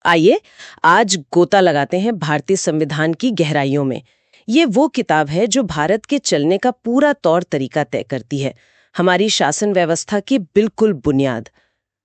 आइए आज गोता लगाते हैं भारतीय संविधान की गहराइयों में। ये वो किताब है जो भारत के चलने का पूरा तौर तरीका तय करती है, हमारी शासन व्यवस्था की बिल्कुल बुनियाद।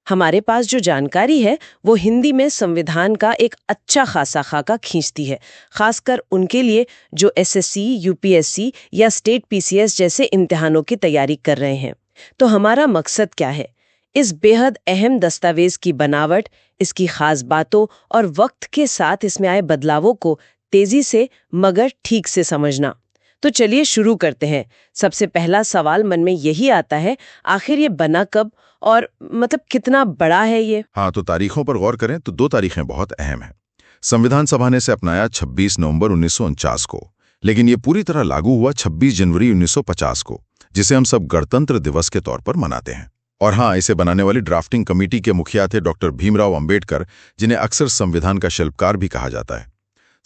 हमारे पास जो जानकारी है वो हिंदी में संविधान का एक अच्छा खासा खाका खींचती है, खासकर उनके लिए जो एसएससी, यूपीएससी या स्टेट पीसीएस जैसे इम्तिहानों की तैयारी कर रहे हैं। तो हमारा मकसद क्या है? इस बेहद अहम दस्तावेज की बनावट, इसकी खास बातों और वक्त के साथ इसमें आए बदलावों को तेजी से मगर ठीक से समझना। तो चलिए शुरू करते हैं। सबसे पहला सवाल मन में यही आता है, आखिर ये बना कब और मतलब कितना बड़ा है ये? हाँ, तो तारीखों पर गौर करें तो दो तारीखें बहुत अहम हैं। संविधान सभा ने इसे अपनाया 26 नवंबर 1949 को, लेकिन ये पूरी तरह लागू हुआ 26 जनवरी 1950 को, जिसे हम सब गणतंत्र दिवस के तौर पर मनाते हैं। और हाँ, इसे बनाने वाली ड्राफ्टिंग कमेटी के मुखिया थे डॉक्टर भीमराव अंबेडकर, जिन्हें अक्सर संविधान का शिल्पकार भी कहा जाता है।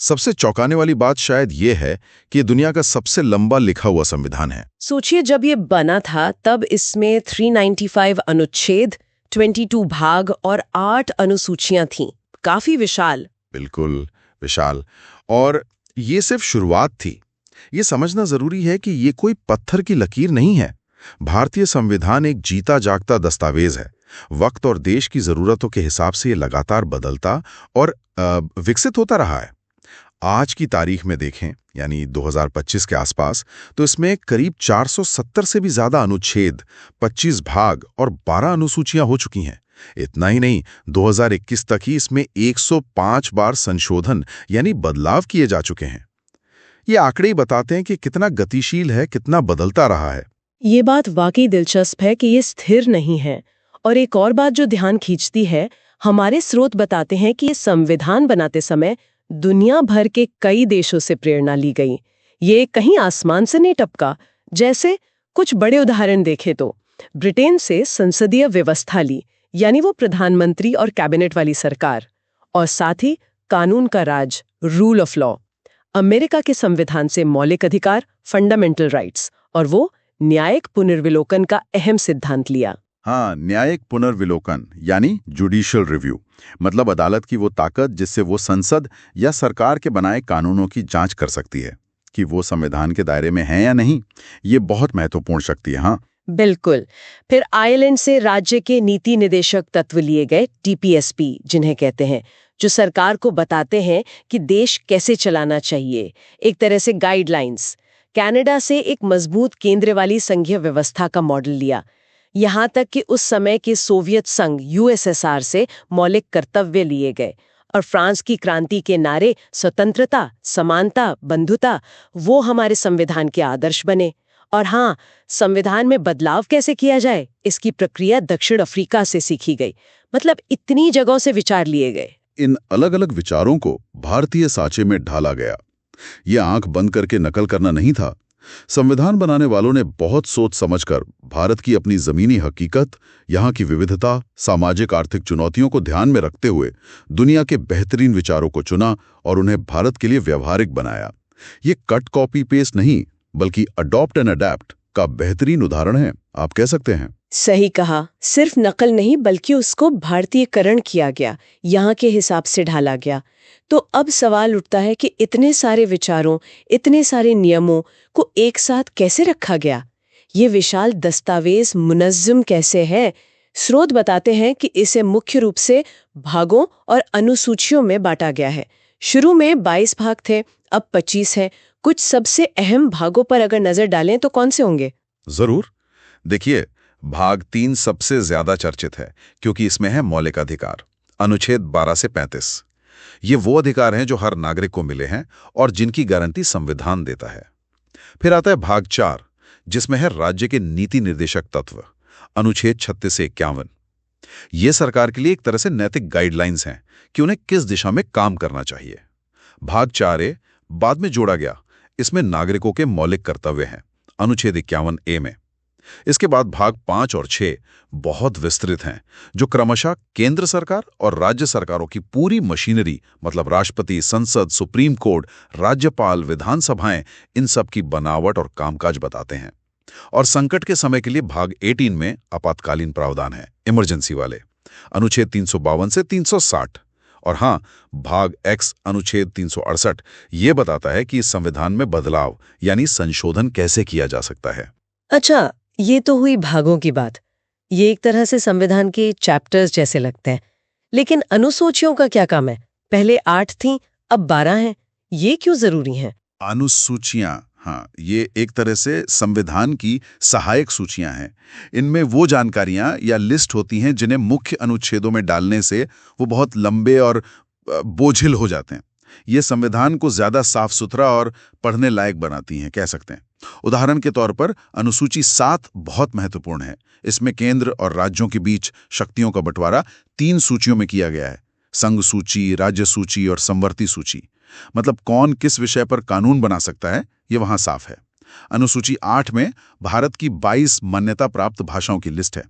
सबसे चौंकाने वाली बात शायद ये है कि ये दुनिया का सबसे लंबा लिखा हुआ संविधान है। सोचिए, जब ये बना था तब इसमें 395 अनुच्छेद, 22 भाग और 8 अनुसूचियां थीं। काफी विशाल। बिल्कुल विशाल। और ये सिर्फ शुरुआत थी। ये समझना जरूरी है कि ये कोई पत्थर की लकीर नहीं है। भारतीय संविधान एक जीता जागता दस्तावेज है। वक्त और देश की जरूरतों के हिसाब से ये लगातार बदलता और विकसित होता रहा है। आज की तारीख में देखें, यानी 2025 के आसपास, तो इसमें करीब 470 से भी ज्यादा अनुच्छेद, 25 भाग और 12 अनुसूचियां हो चुकी हैं। इतना ही नहीं, 2021 तक ही इसमें 105 बार संशोधन यानी बदलाव किए जा चुके हैं। ये आंकड़े ही बताते हैं कि कितना गतिशील है, कितना बदलता रहा है। ये बात वाकई दिलचस्प है कि ये स्थिर नहीं है। और एक और बात जो ध्यान खींचती है, हमारे स्रोत बताते हैं कि ये संविधान बनाते समय दुनिया भर के कई देशों से प्रेरणा ली गई। ये कहीं आसमान से नहीं टपका। जैसे कुछ बड़े उदाहरण देखें तो ब्रिटेन से संसदीय व्यवस्था ली, यानी वो प्रधानमंत्री और कैबिनेट वाली सरकार, और साथ ही कानून का राज, रूल ऑफ लॉ। अमेरिका के संविधान से मौलिक अधिकार, फंडामेंटल राइट्स, और वो न्यायिक पुनर्विलोकन का अहम सिद्धांत लिया। हाँ, न्यायिक पुनर्विलोकन यानी जुडिशियल रिव्यू, मतलब अदालत की वो ताकत जिससे वो संसद या सरकार के बनाए कानूनों की जांच कर सकती है कि वो संविधान के दायरे में है या नहीं। ये बहुत महत्वपूर्ण शक्ति है। हाँ, बिल्कुल। फिर आयरलैंड से राज्य के नीति निदेशक तत्व लिए गए, टीपीएसपी जिन्हें कहते हैं, जो सरकार को बताते हैं कि देश कैसे चलाना चाहिए, एक तरह से गाइडलाइंस। कनाडा से एक मजबूत केंद्र वाली संघीय व्यवस्था का मॉडल लिया। यहाँ तक कि उस समय के सोवियत संघ यूएसएसआर से मौलिक कर्तव्य लिए गए। और फ्रांस की क्रांति के नारे स्वतंत्रता, समानता, बंधुता, वो हमारे संविधान के आदर्श बने। और हाँ, संविधान में बदलाव कैसे किया जाए, इसकी प्रक्रिया दक्षिण अफ्रीका से सीखी गई। मतलब इतनी जगहों से विचार लिए गए। इन अलग अलग विचारों को भारतीय साँचे में ढाला गया। ये आंख बंद करके नकल करना नहीं था। संविधान बनाने वालों ने बहुत सोच समझकर भारत की अपनी जमीनी हकीकत, यहाँ की विविधता, सामाजिक आर्थिक चुनौतियों को ध्यान में रखते हुए दुनिया के बेहतरीन विचारों को चुना और उन्हें भारत के लिए व्यवहारिक बनाया। ये कट कॉपी पेस्ट नहीं, बल्कि अडॉप्ट एंड अडैप्ट का बेहतरीन उदाहरण है, आप कह सकते हैं। सही कहा। सिर्फ नकल नहीं, बल्कि उसको भारतीयकरण किया गया, यहाँ के हिसाब से ढाला गया। तो अब सवाल उठता है कि इतने सारे विचारों, इतने सारे नियमों को एक साथ कैसे रखा गया? ये विशाल दस्तावेज मुनज़्ज़म कैसे है? स्रोत बताते हैं कि इसे मुख्य रूप से भागों और अनुसूचियों में बांटा गया है। शुरू में 22 भाग थे, अब 25 हैं। कुछ सबसे अहम भागों पर अगर नजर डालें तो कौन से होंगे? जरूर। देखिए, भाग 3 सबसे ज्यादा चर्चित है, क्योंकि इसमें है मौलिक अधिकार, अनुच्छेद 12 से 35। ये वो अधिकार हैं जो हर नागरिक को मिले हैं और जिनकी गारंटी संविधान देता है। फिर आता है भाग 4, जिसमें है राज्य के नीति निर्देशक तत्व, अनुच्छेद 36 से 51। ये सरकार के लिए एक तरह से नैतिक गाइडलाइंस हैं कि उन्हें किस दिशा में काम करना चाहिए। भाग 4A बाद में जोड़ा गया। इसमें नागरिकों के मौलिक कर्तव्य हैं, अनुच्छेद 51A में। इसके बाद भाग 5 और 6 बहुत विस्तृत हैं, जो क्रमशः केंद्र सरकार और राज्य सरकारों की पूरी मशीनरी, मतलब राष्ट्रपति, संसद, सुप्रीम कोर्ट, राज्यपाल, विधानसभाएं, इन सब की बनावट और कामकाज बताते हैं। और संकट के समय के लिए भाग 18 में आपातकालीन प्रावधान है, इमरजेंसी वाले, अनुच्छेद 352 से 360। और हाँ, भाग एक्स अनुच्छेद 368 ये बताता है कि इस संविधान में बदलाव यानी संशोधन कैसे किया जा सकता है। अच्छा, ये तो हुई भागों की बात। ये एक तरह से संविधान के चैप्टर्स जैसे लगते हैं। लेकिन अनुसूचियों का क्या काम है? पहले 8 थीं, अब 12 हैं। ये क्यों जरूरी हैं? अनुसूचियां, हाँ, ये एक तरह से संविधान की सहायक सूचियां हैं। इनमें वो जानकारियां या लिस्ट होती हैं जिन्हें मुख्य अनुच्छेदों में डालने से वो बहुत लंबे और बोझिल हो जाते हैं। ये संविधान को ज्यादा साफ सुथरा और पढ़ने लायक बनाती हैं, कह सकते हैं। उदाहरण के तौर पर अनुसूची 7 बहुत महत्वपूर्ण है। इसमें केंद्र और राज्यों के बीच शक्तियों का बंटवारा 3 सूचियों में किया गया है: संघ सूची, राज्य सूची और समवर्ती सूची। मतलब कौन किस विषय पर कानून बना सकता है, ये वहां साफ है। अनुसूची 8 में भारत की 22 मान्यता प्राप्त भाषाओं की लिस्ट है।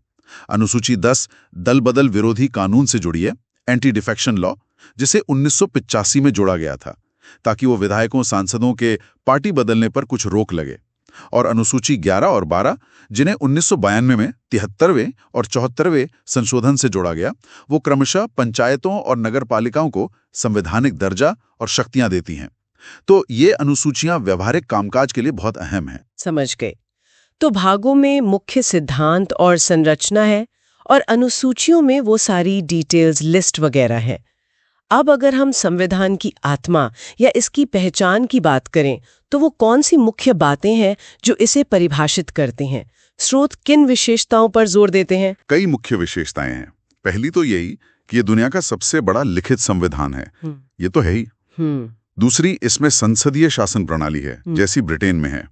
अनुसूची 10 दल बदल विरोधी कानून से जुड़ी है, एंटी डिफेक्शन लॉ, जिसे 1985 में जोड़ा गया था ताकि वो विधायकों सांसदों के पार्टी बदलने पर कुछ रोक लगे। और अनुसूची 11 और 12 जिन्हें 1992 में 73वें और 74वें संशोधन से जोड़ा गया, वो क्रमशः पंचायतों और नगर पालिकाओं को संवैधानिक दर्जा और शक्तियां देती हैं। तो ये अनुसूचियां व्यवहारिक कामकाज के लिए बहुत अहम हैं। समझ गए। तो भागों में मुख्य सिद्धांत और संरचना है और अनुसूचियों में वो सारी डिटेल्स, लिस्ट वगैरह है। अब अगर हम संविधान की आत्मा या इसकी पहचान की बात करें, तो वो कौन सी मुख्य बातें हैं जो इसे परिभाषित करते हैं? स्रोत किन विशेषताओं पर जोर देते हैं? कई मुख्य विशेषताएं हैं। पहली तो यही कि ये दुनिया का सबसे बड़ा लिखित संविधान है। ये तो है ही। दूसरी, इसमें संसदीय शासन प्रणाली है, जैसी ब्रिटेन में है।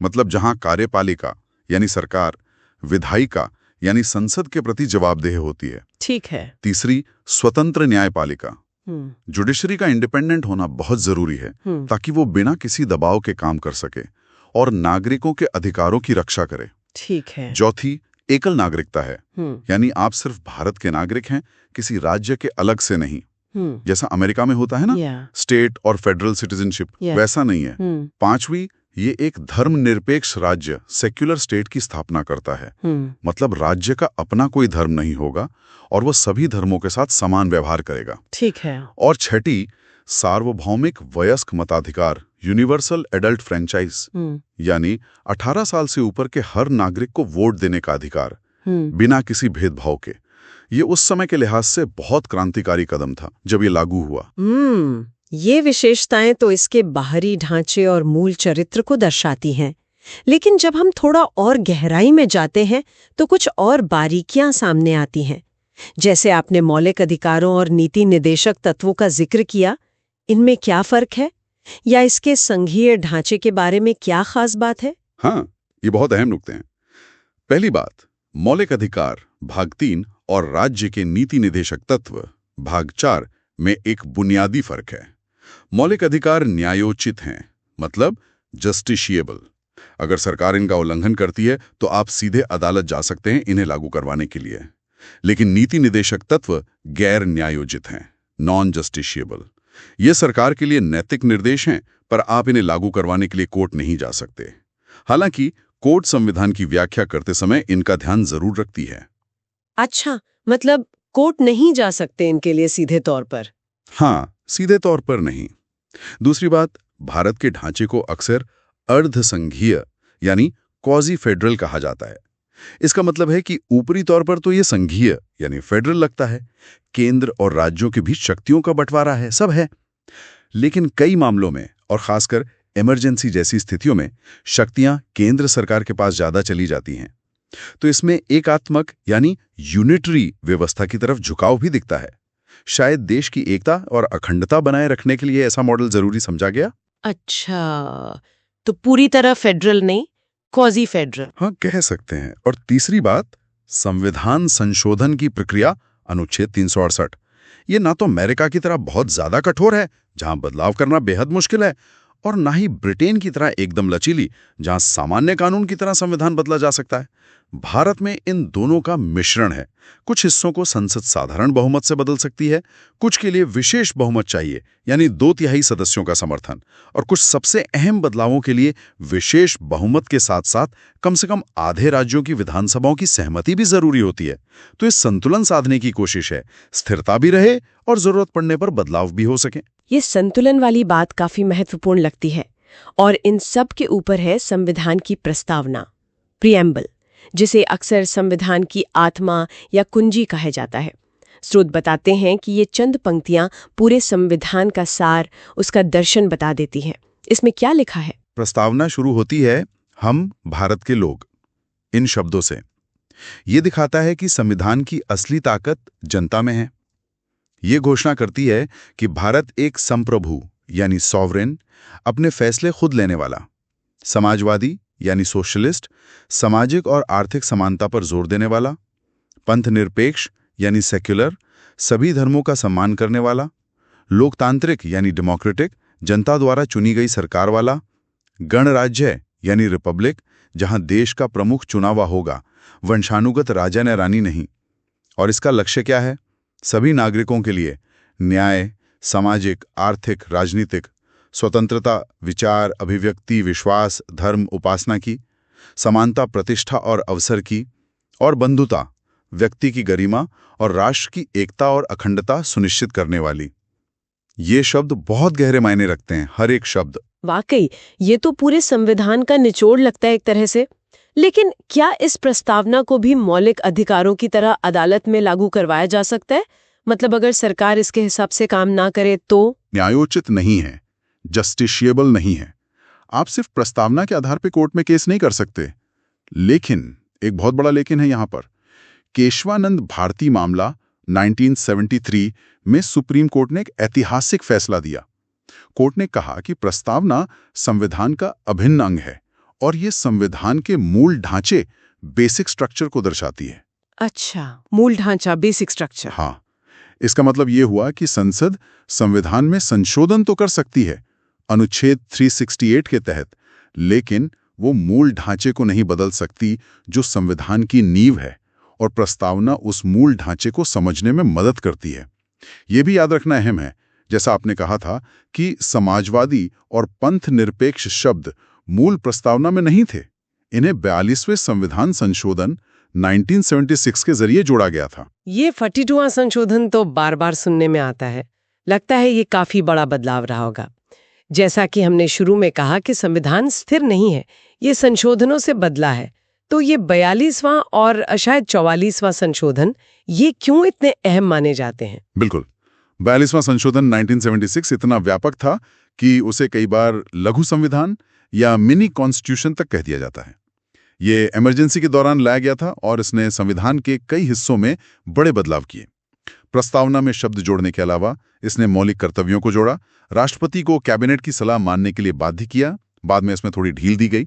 मतलब जहां कार्यपालिका यानी सरकार, विधायिका यानी संसद के प्रति जवाबदेह होती है। ठीक है। तीसरी, स्वतंत्र न्यायपालिका, जुडिशरी का इंडिपेंडेंट होना बहुत जरूरी है ताकि वो बिना किसी दबाव के काम कर सके और नागरिकों के अधिकारों की रक्षा करे। ठीक है। चौथी, एकल नागरिकता है, यानी आप सिर्फ भारत के नागरिक हैं, किसी राज्य के अलग से नहीं। जैसा अमेरिका में होता है ना, स्टेट और फेडरल सिटीजनशिप, वैसा नहीं है। पांचवी, ये एक धर्मनिरपेक्ष राज्य, सेक्युलर स्टेट की स्थापना करता है। मतलब राज्य का अपना कोई धर्म नहीं होगा और वो सभी धर्मों के साथ समान व्यवहार करेगा। ठीक है। और छठी, सार्वभौमिक वयस्क मताधिकार, यूनिवर्सल एडल्ट फ्रेंचाइज, यानी 18 साल से ऊपर के हर नागरिक को वोट देने का अधिकार, बिना किसी भेदभाव के। ये उस समय के लिहाज से बहुत क्रांतिकारी कदम था जब ये लागू हुआ। ये विशेषताएं तो इसके बाहरी ढांचे और मूल चरित्र को दर्शाती हैं। लेकिन जब हम थोड़ा और गहराई में जाते हैं तो कुछ और बारीकियां सामने आती हैं। जैसे आपने मौलिक अधिकारों और नीति निदेशक तत्वों का जिक्र किया, इनमें क्या फर्क है या इसके संघीय ढांचे के बारे में क्या खास बात है? हाँ, ये बहुत अहम नुकते हैं। पहली बात, मौलिक अधिकार भाग 3 और राज्य के नीति निदेशक तत्व भाग 4 में एक बुनियादी फर्क है। मौलिक अधिकार न्यायोचित हैं, मतलब जस्टिशिएबल। अगर सरकार इनका उल्लंघन करती है तो आप सीधे अदालत जा सकते हैं इन्हें लागू करवाने के लिए। लेकिन नीति निदेशक तत्व गैर न्यायोचित हैं, नॉन जस्टिशिएबल। ये सरकार के लिए नैतिक निर्देश हैं, पर आप इन्हें लागू करवाने के लिए कोर्ट नहीं जा सकते। हालांकि कोर्ट संविधान की व्याख्या करते समय इनका ध्यान जरूर रखती है। अच्छा, मतलब कोर्ट नहीं जा सकते इनके लिए सीधे तौर पर? हाँ, सीधे तौर पर नहीं। दूसरी बात, भारत के ढांचे को अक्सर अर्धसंघीय यानी क्वाजी फेडरल कहा जाता है। इसका मतलब है कि ऊपरी तौर पर तो ये संघीय यानी फेडरल लगता है, केंद्र और राज्यों के बीच शक्तियों का बंटवारा है, सब है। लेकिन कई मामलों में और खासकर इमरजेंसी जैसी स्थितियों में शक्तियां केंद्र सरकार के पास ज्यादा चली जाती हैं। तो इसमें एकात्मक यानी यूनिटरी व्यवस्था की तरफ झुकाव भी दिखता है। शायद देश की एकता और अखंडता बनाए रखने के लिए ऐसा मॉडल जरूरी समझा गया। अच्छा, तो पूरी तरह फेडरल नहीं, क्वाजी फेडरल। हाँ, कह सकते हैं। और तीसरी बात, संविधान संशोधन की प्रक्रिया अनुच्छेद 368। ये ना तो अमेरिका की तरह बहुत ज्यादा कठोर है जहां बदलाव करना बेहद मुश्किल है, और ना ही ब्रिटेन की तरह एकदम लचीली जहां सामान्य कानून की तरह संविधान बदला जा सकता है। भारत में इन दोनों का मिश्रण है। कुछ हिस्सों को संसद साधारण बहुमत से बदल सकती है, कुछ के लिए विशेष बहुमत चाहिए, यानी 2/3 सदस्यों का समर्थन, और कुछ सबसे अहम बदलावों के लिए विशेष बहुमत के साथ साथ कम से कम आधे राज्यों की विधानसभाओं की सहमति भी जरूरी होती है। तो इस संतुलन साधने की कोशिश है, स्थिरता भी रहे और जरूरत पड़ने पर बदलाव भी हो सके। ये संतुलन वाली बात काफी महत्वपूर्ण लगती है। और इन सब के ऊपर है संविधान की प्रस्तावना, प्रिएम्बल, जिसे अक्सर संविधान की आत्मा या कुंजी कहा जाता है। स्रोत बताते हैं कि ये चंद पंक्तियां पूरे संविधान का सार, उसका दर्शन बता देती हैं। इसमें क्या लिखा है? प्रस्तावना शुरू होती है, हम भारत के लोग, इन शब्दों से। ये दिखाता है कि संविधान की असली ताकत जनता में है। ये घोषणा करती है कि भारत एक संप्रभु यानी सॉवरेन, अपने फैसले खुद लेने वाला, समाजवादी यानी सोशलिस्ट, सामाजिक और आर्थिक समानता पर जोर देने वाला, पंथनिरपेक्ष यानी सेक्युलर, सभी धर्मों का सम्मान करने वाला, लोकतांत्रिक यानी डेमोक्रेटिक, जनता द्वारा चुनी गई सरकार वाला, गणराज्य यानी रिपब्लिक, जहां देश का प्रमुख चुना हुआ होगा, वंशानुगत राजा ने रानी नहीं। और इसका लक्ष्य क्या है? सभी नागरिकों के लिए न्याय, सामाजिक, आर्थिक, राजनीतिक स्वतंत्रता, विचार, अभिव्यक्ति, विश्वास, धर्म, उपासना की, समानता, प्रतिष्ठा और अवसर की, और बंधुता, व्यक्ति की गरिमा और राष्ट्र की एकता और अखंडता सुनिश्चित करने वाली। ये शब्द बहुत गहरे मायने रखते हैं, हर एक शब्द। वाकई ये तो पूरे संविधान का निचोड़ लगता है एक तरह से। लेकिन क्या इस प्रस्तावना को भी मौलिक अधिकारों की तरह अदालत में लागू करवाया जा सकता है? मतलब अगर सरकार इसके हिसाब से काम ना करे तो? न्यायोचित नहीं है, जस्टिशिएबल नहीं है। आप सिर्फ प्रस्तावना के आधार पर कोर्ट में केस नहीं कर सकते। लेकिन, एक बहुत बड़ा लेकिन है यहां पर, केशवानंद भारती मामला 1973 में सुप्रीम कोर्ट ने एक ऐतिहासिक फैसला दिया। कोर्ट ने कहा कि प्रस्तावना संविधान का अभिन्न अंग है और ये संविधान के मूल ढांचे, बेसिक स्ट्रक्चर को दर्शाती है। अच्छा, मूल ढांचा, बेसिक स्ट्रक्चर। हाँ, इसका मतलब ये हुआ कि संसद संविधान में संशोधन तो कर सकती है अनुच्छेद 368 के तहत, लेकिन वो मूल ढांचे को नहीं बदल सकती जो संविधान की नींव है, और प्रस्तावना उस मूल ढांचे को समझने में मदद करती है। ये भी याद रखना अहम है, जैसा आपने कहा था कि समाजवादी और पंथ निरपेक्ष शब्द मूल प्रस्तावना में नहीं थे। इन्हें 42वें संविधान संशोधन 1976 के जरिए जोड़ा गया था। ये 42वां संशोधन तो बार बार सुनने में आता है। लगता है ये काफी बड़ा बदलाव रहा होगा। जैसा कि हमने शुरू में कहा कि संविधान स्थिर नहीं है, ये संशोधनों से बदला है। तो ये 42वां और शायद 44वां संशोधन, ये क्यों इतने अहम माने जाते हैं? बिल्कुल, 42वां संशोधन 1976 इतना व्यापक था कि उसे कई बार लघु संविधान या मिनी कॉन्स्टिट्यूशन तक कह दिया जाता है। ये इमरजेंसी के दौरान लाया गया था और इसने संविधान के कई हिस्सों में बड़े बदलाव किए। प्रस्तावना में शब्द जोड़ने के अलावा इसने मौलिक कर्तव्यों को जोड़ा, राष्ट्रपति को कैबिनेट की सलाह मानने के लिए बाध्य किया, बाद में इसमें थोड़ी ढील दी गई,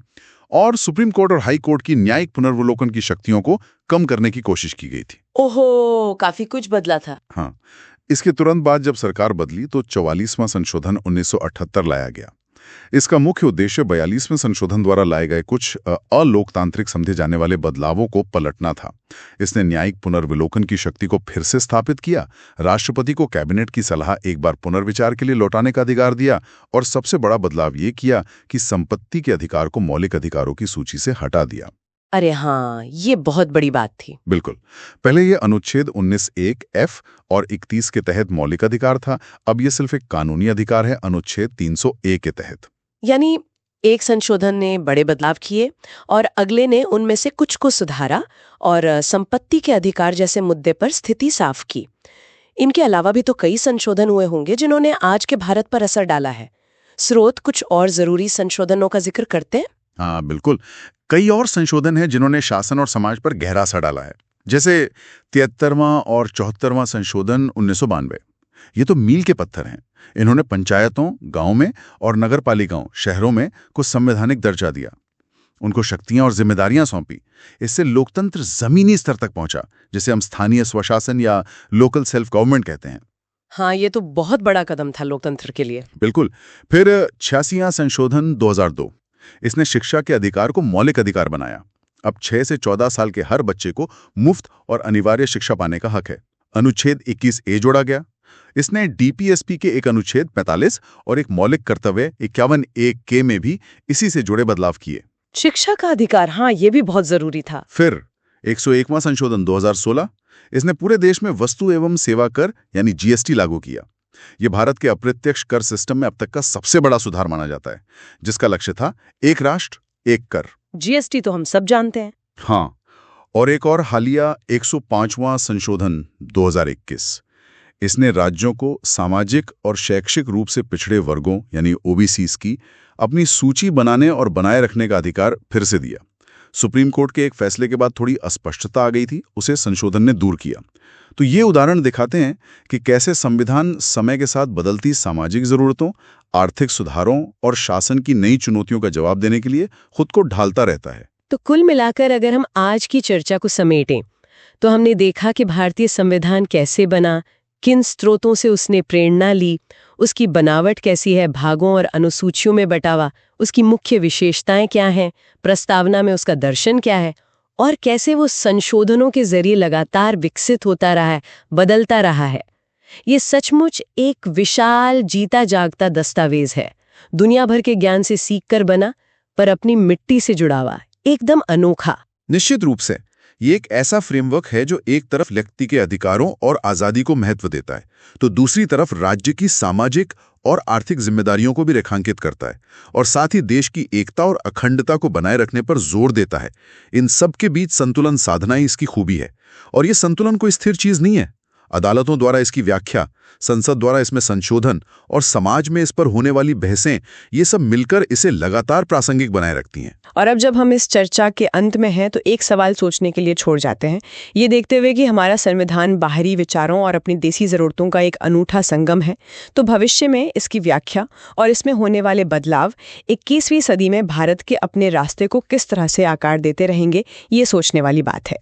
और सुप्रीम कोर्ट और हाई कोर्ट की न्यायिक पुनर्वलोकन की शक्तियों को कम करने की कोशिश की गई थी। ओहो, काफी कुछ बदला था। हाँ, इसके तुरंत बाद जब सरकार बदली तो 44वां संशोधन 1978 लाया गया। इसका मुख्य उद्देश्य 42वें संशोधन द्वारा लाए गए कुछ अलोकतांत्रिक समझे जाने वाले बदलावों को पलटना था। इसने न्यायिक पुनर्विलोकन की शक्ति को फिर से स्थापित किया, राष्ट्रपति को कैबिनेट की सलाह एक बार पुनर्विचार के लिए लौटाने का अधिकार दिया, और सबसे बड़ा बदलाव ये किया कि संपत्ति के अधिकार को मौलिक अधिकारों की सूची से हटा दिया। अरे हाँ, ये बहुत बड़ी बात थी। बिल्कुल, पहले ये अनुच्छेद 19(1)(f) और 31 के तहत मौलिक अधिकार था, अब ये सिर्फ एक कानूनी अधिकार है अनुच्छेद 300(a) के तहत। यानी एक संशोधन ने बड़े बदलाव किए और अगले ने उनमें से कुछ को सुधारा और संपत्ति के अधिकार जैसे मुद्दे पर स्थिति साफ की। इनके अलावा भी तो कई संशोधन हुए होंगे जिन्होंने आज के भारत पर असर डाला है। स्रोत कुछ और जरूरी संशोधनों का जिक्र करते हैं? हाँ बिल्कुल, कई और संशोधन हैं जिन्होंने शासन और समाज पर गहरा असर डाला है। जैसे 73वां और 74वां संशोधन 1992, ये तो मील के पत्थर हैं। इन्होंने पंचायतों, गांव में और नगरपालिकाओं, शहरों में कुछ संवैधानिक दर्जा दिया, उनको शक्तियां और जिम्मेदारियां सौंपी। इससे लोकतंत्र जमीनी स्तर तक पहुंचा, जिसे हम स्थानीय स्वशासन या लोकल सेल्फ गवर्नमेंट कहते हैं। हाँ, ये तो बहुत बड़ा कदम था लोकतंत्र के लिए। बिल्कुल। फिर 86वां संशोधन 2002, इसने शिक्षा के अधिकार को मौलिक अधिकार बनाया। अब 6 से 14 साल के हर बच्चे को मुफ्त और अनिवार्य शिक्षा पाने का हक है। अनुच्छेद 21A जोड़ा गया। इसने डीपीएसपी के एक अनुच्छेद 45 और एक मौलिक कर्तव्य 51A में भी इसी से जुड़े बदलाव किए। शिक्षा का अधिकार, हाँ, ये भी बहुत जरूरी था। फिर 101वां संशोधन 2016, इसने पूरे देश में वस्तु एवं सेवा कर यानी जीएसटी लागू किया। ये भारत के अप्रत्यक्ष कर सिस्टम में अब तक का सबसे बड़ा सुधार माना जाता है, जिसका लक्ष्य था एक राष्ट्र एक कर। जीएसटी तो हम सब जानते हैं। हाँ, और एक और हालिया 105वां संशोधन 2021, इसने राज्यों को सामाजिक और शैक्षिक रूप से पिछड़े वर्गों यानी ओबीसीज की अपनी सूची बनाने और बनाए रखने का अधिकार फिर से दिया। सुप्रीम कोर्ट के एक फैसले के बाद थोड़ी अस्पष्टता आ गई थी, उसे संशोधन ने दूर किया। तो ये उदाहरण दिखाते हैं कि कैसे संविधान समय के साथ बदलती सामाजिक जरूरतों, आर्थिक सुधारों और शासन की नई चुनौतियों का जवाब देने के लिए खुद को ढालता रहता है। तो कुल मिलाकर अगर हम आज की चर्चा को समेटें तो हमने देखा कि भारतीय संविधान कैसे बना, किन स्रोतों से उसने प्रेरणा ली, उसकी बनावट कैसी है, भागों और अनुसूचियों में बंटावा, उसकी मुख्य विशेषताएं क्या हैं, प्रस्तावना में उसका दर्शन क्या है, और कैसे वो संशोधनों के जरिए लगातार विकसित होता रहा है, बदलता रहा है। ये सचमुच एक विशाल जीता जागता दस्तावेज है, दुनिया भर के ज्ञान से सीखकर बना, पर अपनी मिट्टी से जुड़ा हुआ, एकदम अनोखा। निश्चित रूप से ये एक ऐसा फ्रेमवर्क है जो एक तरफ व्यक्ति के अधिकारों और आजादी को महत्व देता है, तो दूसरी तरफ राज्य की सामाजिक और आर्थिक जिम्मेदारियों को भी रेखांकित करता है, और साथ ही देश की एकता और अखंडता को बनाए रखने पर जोर देता है। इन सब के बीच संतुलन साधना ही इसकी खूबी है, और ये संतुलन कोई स्थिर चीज नहीं है। अदालतों द्वारा इसकी व्याख्या, संसद द्वारा इसमें संशोधन और समाज में इस पर होने वाली बहसें, ये सब मिलकर इसे लगातार प्रासंगिक बनाए रखती हैं। और अब जब हम इस चर्चा के अंत में हैं तो एक सवाल सोचने के लिए छोड़ जाते हैं, ये देखते हुए कि हमारा संविधान बाहरी विचारों और अपनी देसी ज़रूरतों का एक अनूठा संगम है, तो भविष्य में इसकी व्याख्या और इसमें होने वाले बदलाव 21वीं सदी में भारत के अपने रास्ते को किस तरह से आकार देते रहेंगे, ये सोचने वाली बात है।